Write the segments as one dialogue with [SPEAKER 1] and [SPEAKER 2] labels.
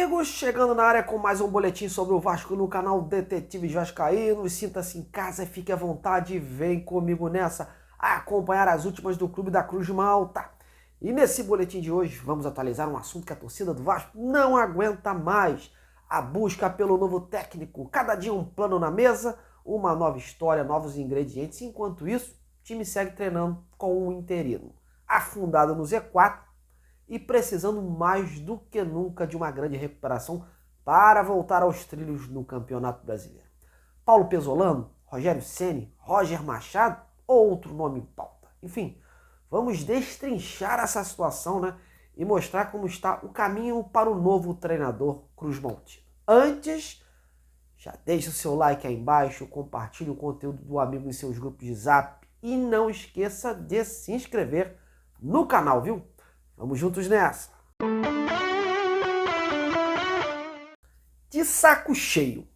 [SPEAKER 1] amigos, chegando na área com mais um boletim sobre o Vasco no canal Detetives Vascaínos. Sinta-se em casa e fique à vontade, vem comigo nessa a acompanhar as últimas do Clube da Cruz de Malta. E nesse boletim de hoje vamos atualizar um assunto que a torcida do Vasco não aguenta mais: a busca pelo novo técnico. Cada dia um plano na mesa, uma nova história, novos ingredientes. Enquanto isso, o time segue treinando com um interino afundado no Z4 e precisando mais do que nunca de uma grande recuperação para voltar aos trilhos no Campeonato Brasileiro. Paulo Pesolano, Rogério Ceni, Roger Machado ou outro nome em pauta? Enfim, vamos destrinchar essa situação, né? E mostrar como está o caminho para o novo treinador Cruz Maltino. Antes, já deixa o seu like aí embaixo, compartilhe o conteúdo do amigo em seus grupos de zap e não esqueça de se inscrever no canal, viu? Vamos juntos nessa! De saco cheio.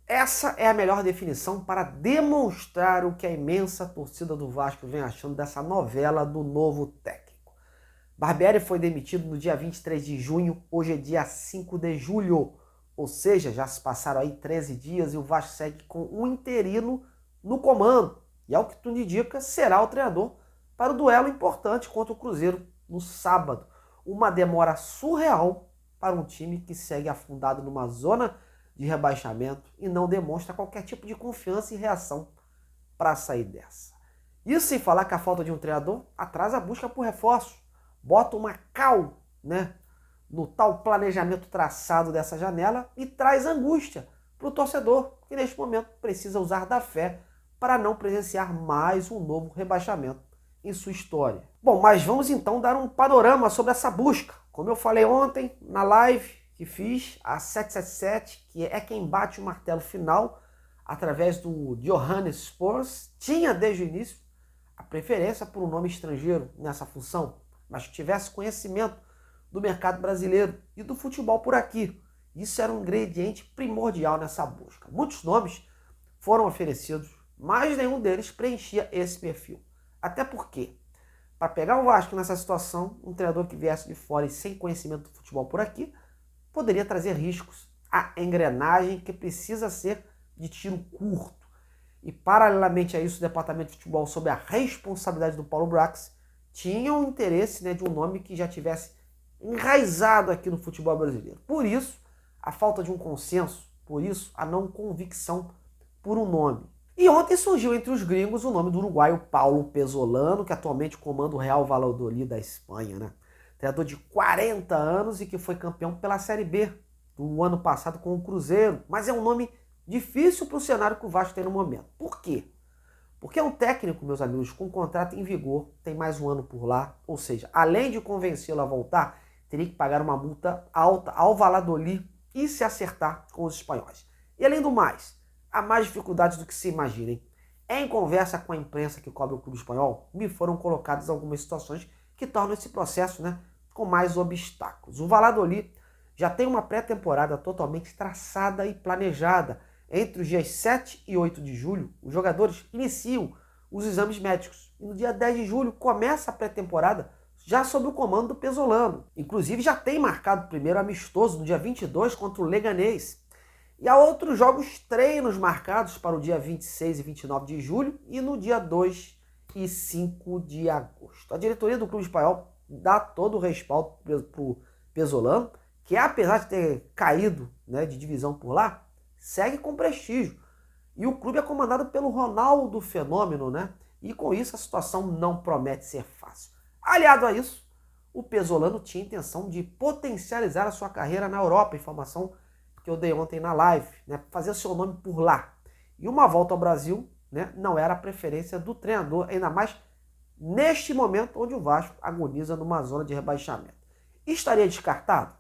[SPEAKER 1] Essa é a melhor definição para demonstrar o que a imensa torcida do Vasco vem achando dessa novela do novo técnico. Barbieri foi demitido no dia 23 de junho, hoje é dia 5 de julho. Ou seja, já se passaram aí 13 dias e o Vasco segue com um interino no comando. E ao que tudo indica, será o treinador para o duelo importante contra o Cruzeiro no sábado. Uma demora surreal para um time que segue afundado numa zona de rebaixamento e não demonstra qualquer tipo de confiança e reação para sair dessa. Isso sem falar que a falta de um treinador atrasa a busca por reforços, bota uma cal, né, no tal planejamento traçado dessa janela e traz angústia para o torcedor, que neste momento precisa usar da fé para não presenciar mais um novo rebaixamento em sua história. Bom, mas vamos então dar um panorama sobre essa busca. Como eu falei ontem na live que fiz, a 777, que é quem bate o martelo final através do Johannes Spurs, tinha desde o início a preferência por um nome estrangeiro nessa função, mas que tivesse conhecimento do mercado brasileiro e do futebol por aqui. Isso era um ingrediente primordial nessa busca. Muitos nomes foram oferecidos, mas nenhum deles preenchia esse perfil. Até porque, para pegar o Vasco nessa situação, um treinador que viesse de fora e sem conhecimento do futebol por aqui, poderia trazer riscos à engrenagem que precisa ser de tiro curto. E paralelamente a isso, o departamento de futebol, sob a responsabilidade do Paulo Brax, tinha o interesse, né, de um nome que já tivesse enraizado aqui no futebol brasileiro. Por isso, a falta de um consenso, por isso, a não convicção por um nome. E ontem surgiu entre os gringos o nome do uruguaio Paulo Pesolano, que atualmente comanda o Real Valladolid da Espanha, né? Treinador de 40 anos e que foi campeão pela Série B do ano passado com o Cruzeiro. Mas é um nome difícil para o cenário que o Vasco tem no momento. Por quê? Porque é um técnico, meus amigos, com contrato em vigor, tem mais um ano por lá. Ou seja, além de convencê-lo a voltar, teria que pagar uma multa alta ao Valladolid e se acertar com os espanhóis. E além do mais, há mais dificuldades do que se imaginem. Em conversa com a imprensa que cobre o clube espanhol, me foram colocadas algumas situações que tornam esse processo, né, com mais obstáculos. O Valladolid já tem uma pré-temporada totalmente traçada e planejada. Entre os dias 7 e 8 de julho, os jogadores iniciam os exames médicos. E no dia 10 de julho começa a pré-temporada já sob o comando do Pesolano. Inclusive já tem marcado o primeiro amistoso no dia 22 contra o Leganés. E há outros jogos treinos marcados para o dia 26 e 29 de julho e no dia 2 e 5 de agosto. A diretoria do clube espanhol dá todo o respaldo para o Pesolano, que apesar de ter caído, né, de divisão por lá, segue com prestígio. E o clube é comandado pelo Ronaldo Fenômeno, né? E com isso a situação não promete ser fácil. Aliado a isso, o Pesolano tinha intenção de potencializar a sua carreira na Europa, informação que eu dei ontem na live, né, fazer seu nome por lá. E uma volta ao Brasil, né, não era a preferência do treinador, ainda mais neste momento onde o Vasco agoniza numa zona de rebaixamento. Estaria descartado?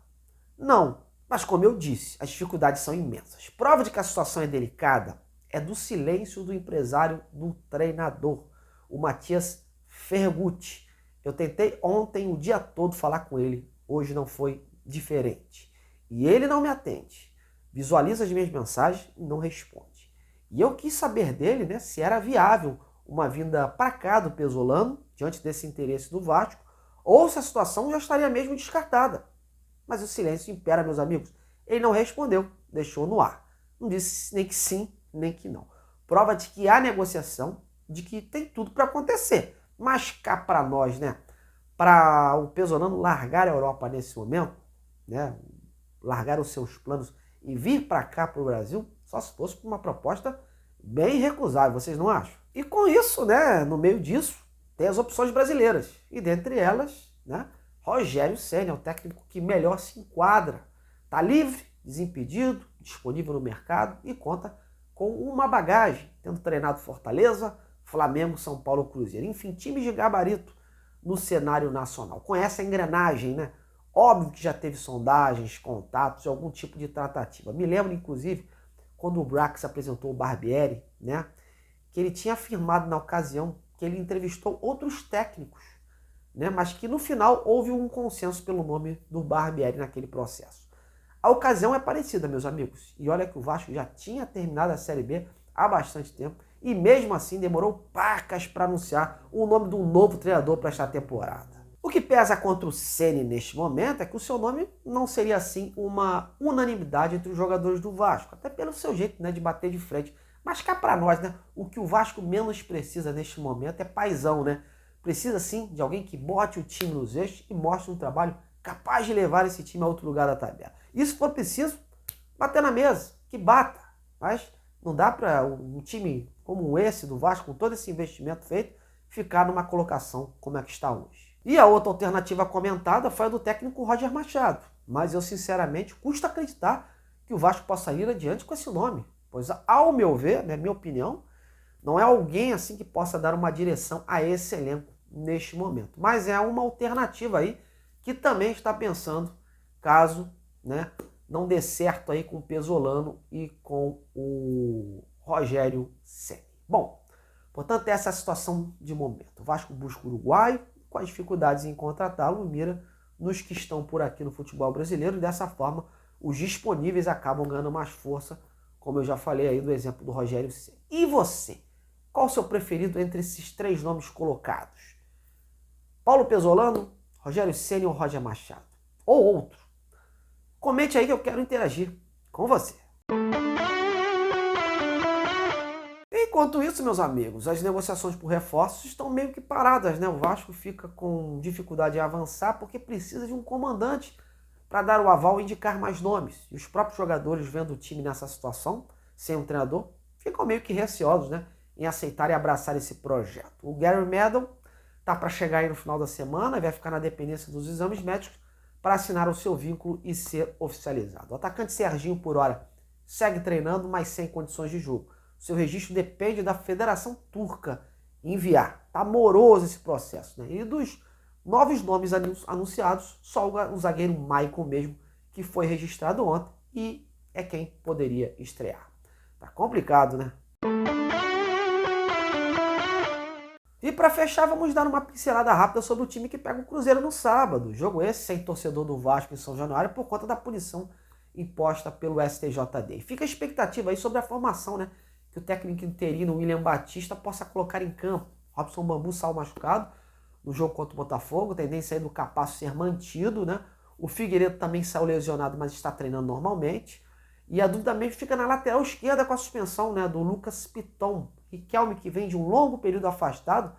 [SPEAKER 1] Não, mas como eu disse, as dificuldades são imensas. Prova de que a situação é delicada é do silêncio do empresário do treinador, o Matias Fergutti. Eu tentei ontem o dia todo falar com ele, hoje não foi diferente. E ele não me atende. Visualiza as minhas mensagens e não responde. E eu quis saber dele, né, se era viável uma vinda para cá do Pesolano, diante desse interesse do Vasco, ou se a situação já estaria mesmo descartada. Mas o silêncio impera, meus amigos. Ele não respondeu, deixou no ar. Não disse nem que sim, nem que não. Prova de que há negociação, de que tem tudo para acontecer. Mas cá para nós, né? Para o Pesolano largar a Europa nesse momento, né? Largar os seus planos e vir para cá, para o Brasil, só se fosse por uma proposta bem recusável, vocês não acham? E com isso, né, no meio disso, tem as opções brasileiras. E dentre elas, né, Rogério Ceni é o técnico que melhor se enquadra. Está livre, desimpedido, disponível no mercado e conta com uma bagagem, tendo treinado Fortaleza, Flamengo, São Paulo, Cruzeiro. Enfim, times de gabarito no cenário nacional. Conhece a engrenagem, né? Óbvio que já teve sondagens, contatos, algum tipo de tratativa. Me lembro, inclusive, quando o Brax apresentou o Barbieri, né, que ele tinha afirmado na ocasião que ele entrevistou outros técnicos, né, mas que no final houve um consenso pelo nome do Barbieri naquele processo. A ocasião é parecida, meus amigos, e olha que o Vasco já tinha terminado a Série B há bastante tempo e mesmo assim demorou pacas para anunciar o nome de um novo treinador para esta temporada. O que pesa contra o Ceni neste momento é que o seu nome não seria assim uma unanimidade entre os jogadores do Vasco, até pelo seu jeito, né, de bater de frente. Mas cá para nós, né, o que o Vasco menos precisa neste momento é paizão, né? Precisa sim de alguém que bote o time nos eixos e mostre um trabalho capaz de levar esse time a outro lugar da tabela. E se for preciso, bater na mesa, que bata. Mas não dá para um time como esse do Vasco, com todo esse investimento feito, ficar numa colocação como é que está hoje. E a outra alternativa comentada foi a do técnico Roger Machado. Mas eu, sinceramente, custa acreditar que o Vasco possa ir adiante com esse nome. Pois, ao meu ver, né, minha opinião, não é alguém assim que possa dar uma direção a esse elenco neste momento. Mas é uma alternativa aí que também está pensando caso, né, não dê certo aí com o Pesolano e com o Rogério Ceni. Bom, portanto, essa é a situação de momento. O Vasco busca o uruguaio, com as dificuldades em contratá-lo, mira nos que estão por aqui no futebol brasileiro, e dessa forma os disponíveis acabam ganhando mais força, como eu já falei aí do exemplo do Rogério Ceni. E você? Qual o seu preferido entre esses três nomes colocados? Paulo Pesolano, Rogério Ceni ou Roger Machado? Ou outro? Comente aí que eu quero interagir com você. Enquanto isso, meus amigos, as negociações por reforços estão meio que paradas, né? O Vasco fica com dificuldade em avançar porque precisa de um comandante para dar o aval e indicar mais nomes. E os próprios jogadores, vendo o time nessa situação, sem um treinador, ficam meio que receosos, né, em aceitar e abraçar esse projeto. O Gary Medel tá para chegar aí no final da semana e vai ficar na dependência dos exames médicos para assinar o seu vínculo e ser oficializado. O atacante Serginho, por hora, segue treinando, mas sem condições de jogo. Seu registro depende da Federação Turca enviar. Tá moroso esse processo, né? E dos novos nomes anunciados, só o zagueiro Maicon mesmo, que foi registrado ontem e é quem poderia estrear. Tá complicado, né? E para fechar, vamos dar uma pincelada rápida sobre o time que pega o Cruzeiro no sábado. Jogo esse sem torcedor do Vasco em São Januário por conta da punição imposta pelo STJD. E fica a expectativa aí sobre a formação, né, que o técnico interino William Batista possa colocar em campo. Robson Bambu saiu machucado no jogo contra o Botafogo, tendência aí do Capasso ser mantido, né? O Figueiredo também saiu lesionado, mas está treinando normalmente. E a dúvida mesmo fica na lateral esquerda com a suspensão, né, do Lucas Piton. Riquelme, que vem de um longo período afastado,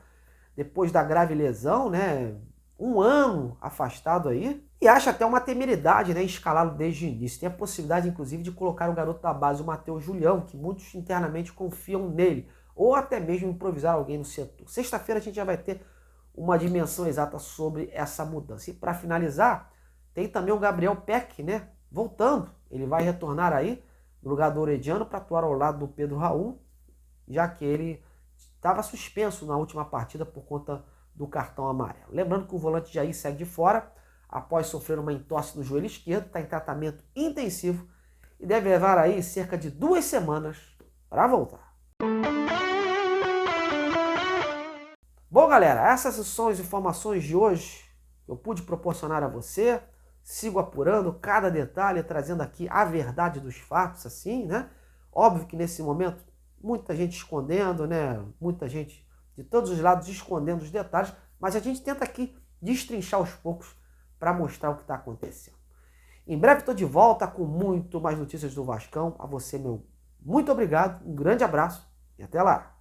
[SPEAKER 1] depois da grave lesão, né? 1 ano afastado aí. E acha até uma temeridade, né, escalá-lo desde o início. Tem a possibilidade, inclusive, de colocar o garoto da base, o Matheus Julião, que muitos internamente confiam nele. Ou até mesmo improvisar alguém no setor. Sexta-feira a gente já vai ter uma dimensão exata sobre essa mudança. E para finalizar, tem também o Gabriel Peck, né, voltando. Ele vai retornar aí no lugar do Orediano para atuar ao lado do Pedro Raul, já que ele estava suspenso na última partida por conta do cartão amarelo. Lembrando que o volante Jair segue de fora após sofrer uma entorse no joelho esquerdo, está em tratamento intensivo e deve levar aí cerca de 2 semanas para voltar. Bom, galera, essas são as informações de hoje que eu pude proporcionar a você. Sigo apurando cada detalhe, trazendo aqui a verdade dos fatos, assim, né? Óbvio que nesse momento, muita gente escondendo, né? Muita gente de todos os lados escondendo os detalhes, mas a gente tenta aqui destrinchar aos poucos para mostrar o que está acontecendo. Em breve estou de volta com muito mais notícias do Vascão. A você, meu muito obrigado, um grande abraço e até lá.